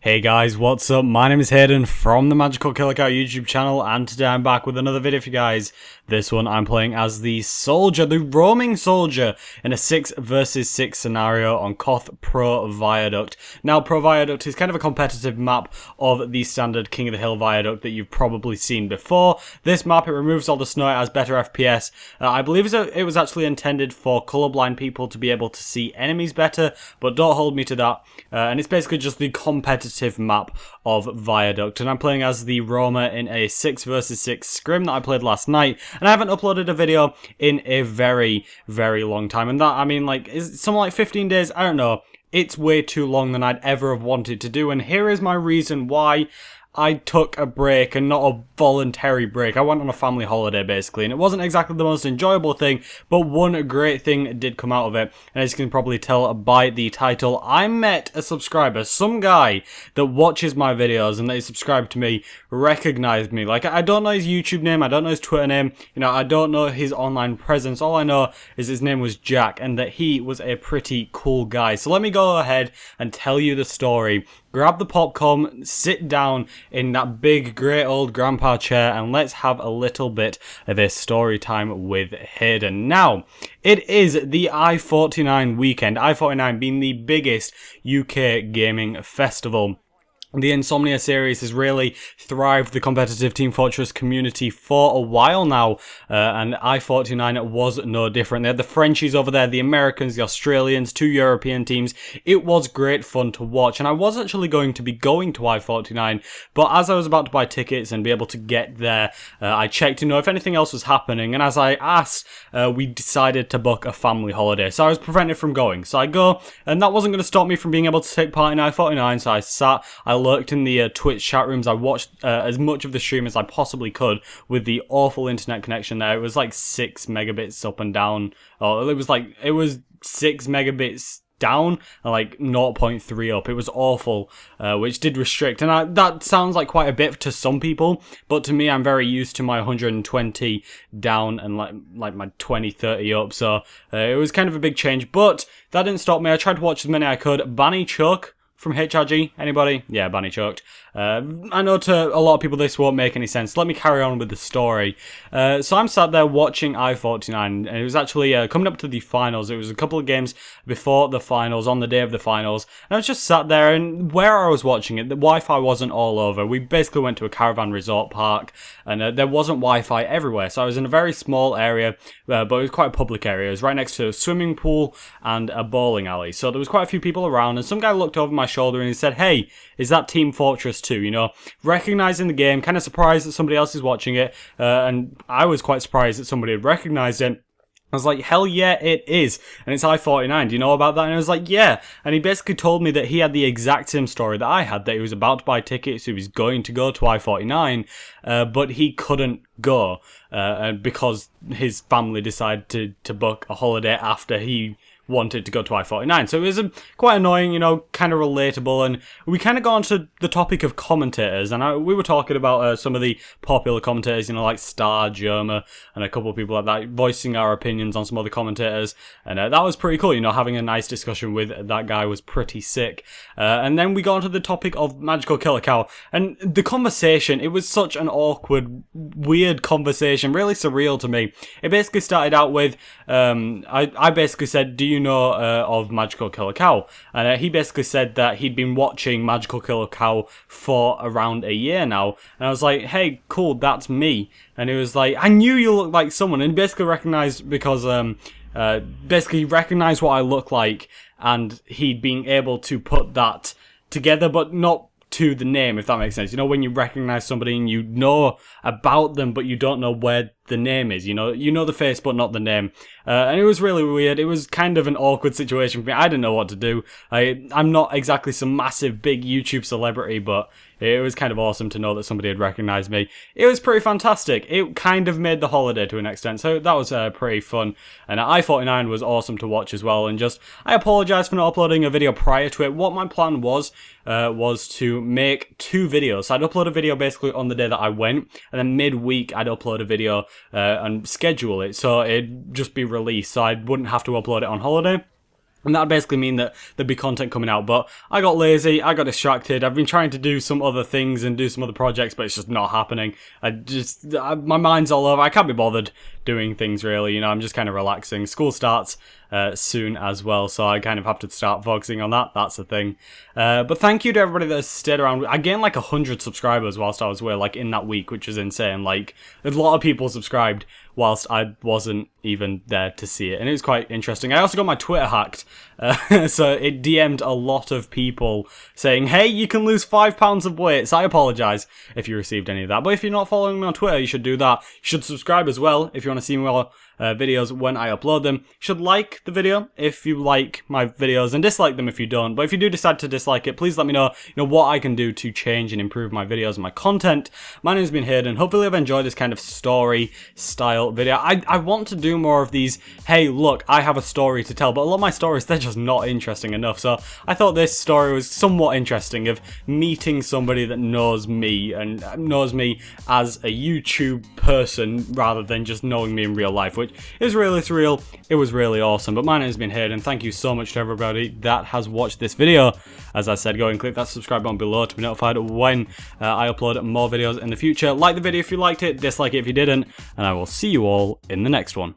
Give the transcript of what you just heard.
Hey guys, what's up? My name is Hayden from the Magical Killer Cow YouTube channel, and today I'm back with another video for you guys. This one I'm playing as the soldier, the roaming soldier, in a 6 versus 6 scenario on Koth Pro Viaduct. Now, Pro Viaduct is kind of a competitive map of the standard King of the Hill Viaduct that you've probably seen before. This map, it removes all the snow, it has better FPS. I believe it was actually intended for colorblind people to be able to see enemies better, but don't hold me to that. And it's basically just the competitive map of Viaduct, and I'm playing as the roamer in a 6 versus 6 scrim that I played last night, and I haven't uploaded a video in a very, very long time, and that, I mean, like, is something like 15 days, I don't know, it's way too long than I'd ever have wanted to do, and here is my reason why I took a break, and not a voluntary break. I went on a family holiday, basically, and it wasn't exactly the most enjoyable thing, but one great thing did come out of it, and as you can probably tell by the title, I met a subscriber, some guy that watches my videos, and that is subscribed to me, recognized me. Like, I don't know his YouTube name, I don't know his Twitter name, you know, I don't know his online presence, all I know is his name was Jack, and that he was a pretty cool guy. So let me go ahead and tell you the story. Grab the popcorn, sit down in that big, great old grandpa chair, and let's have a little bit of a story time with Hayden. Now, it is the I-49 weekend, I-49 being the biggest UK gaming festival. The Insomnia series has really thrived the competitive Team Fortress community for a while now, and I-49 was no different. They had the Frenchies over there, the Americans, the Australians, 2 European teams. It was great fun to watch, and I was actually going to be going to I-49, but as I was about to buy tickets and be able to get there, I checked to know if anything else was happening, and as I asked, we decided to book a family holiday, so I was prevented from going. So I go, and that wasn't going to stop me from being able to take part in I-49, so I sat, I lurked in the Twitch chat rooms. I watched as much of the stream as I possibly could with the awful internet connection there. It was like 6 megabits up and down. Oh, it was 6 megabits down and like 0.3 up. It was awful, which did restrict, and that sounds like quite a bit to some people, but to me, I'm very used to my 120 down and like my 20-30 up, so it was kind of a big change, but that didn't stop me. I tried to watch as many I could. Banny Chuck from HRG, anybody? Yeah, Banny choked. I know to a lot of people this won't make any sense. Let me carry on with the story. So I'm sat there watching I-49, and it was actually coming up to the finals. It was a couple of games before the finals, on the day of the finals, and I was just sat there, and where I was watching it, the Wi-Fi wasn't all over. We basically went to a caravan resort park, and there wasn't Wi-Fi everywhere, so I was in a very small area, but it was quite a public area. It was right next to a swimming pool and a bowling alley, so there was quite a few people around, and some guy looked over my shoulder and he said, "Hey, is that Team Fortress 2? You know, recognizing the game, kind of surprised that somebody else is watching it, and I was quite surprised that somebody had recognized it. I was like, hell yeah, it is. And it's I-49. Do you know about that? And I was like, yeah. And he basically told me that he had the exact same story that I had, that he was about to buy tickets, he was going to go to I-49, but he couldn't go because his family decided to book a holiday after he wanted to go to I-49. So it was quite annoying, you know, kind of relatable, and we kind of got onto the topic of commentators, and we were talking about some of the popular commentators, you know, like Star, Germa, and a couple of people like that, voicing our opinions on some other commentators, and that was pretty cool, you know, having a nice discussion with that guy was pretty sick. And then we got onto the topic of Magical Killer Cow, and the conversation, it was such an awkward, weird conversation, really surreal to me. It basically started out with, I basically said, "Do you know of Magical Killer Cow?" And he basically said that he'd been watching Magical Killer Cow for around a year now. And I was like, "Hey, cool, that's me." And he was like, "I knew you looked like someone." And he basically recognized, because basically he recognized what I look like, and he'd been able to put that together, but not to the name, if that makes sense. You know, when you recognize somebody and you know about them, but you don't know where the name is, you know the face but not the name, and it was really weird. It was kind of an awkward situation for me. I didn't know what to do. I'm not exactly some massive big YouTube celebrity, but it was kind of awesome to know that somebody had recognized me. It was pretty fantastic. It kind of made the holiday to an extent, so that was pretty fun. And I-49 was awesome to watch as well, and just, I apologize for not uploading a video prior to it. What my plan was to make 2 videos. So I'd upload a video basically on the day that I went, and then midweek I'd upload a video and schedule it so it'd just be released, so I wouldn't have to upload it on holiday. And that'd basically mean that there'd be content coming out, but I got lazy, I got distracted, I've been trying to do some other things and do some other projects, but it's just not happening. My mind's all over, I can't be bothered doing things really, you know, I'm just kind of relaxing. School starts soon as well, so I kind of have to start focusing on that, that's the thing. But thank you to everybody that has stayed around. I gained like 100 subscribers whilst I was away, like in that week, which is insane. Like, a lot of people subscribed whilst I wasn't even there to see it, and it was quite interesting. I also got my Twitter hacked, so it DM'd a lot of people saying, hey, you can lose 5 pounds of weight. So I apologise if you received any of that, but if you're not following me on Twitter, you should do that. You should subscribe as well if you want to see more videos when I upload them. You should like the video if you like my videos, and dislike them if you don't. But if you do decide to dislike it, please let me know, what I can do to change and improve my videos and my content. My name's been Hayden. Hopefully I've enjoyed this kind of story style video. I want to do more of these, hey look, I have a story to tell, but a lot of my stories, they're just not interesting enough. So I thought this story was somewhat interesting, of meeting somebody that knows me and knows me as a YouTube person rather than just knowing me in real life, which is really surreal. It was really awesome. But my name's been Hayden. Thank you so much to everybody that has watched this video. As I said, go and click that subscribe button below to be notified when I upload more videos in the future. Like the video if you liked it, dislike it if you didn't, and I will see you all in the next one.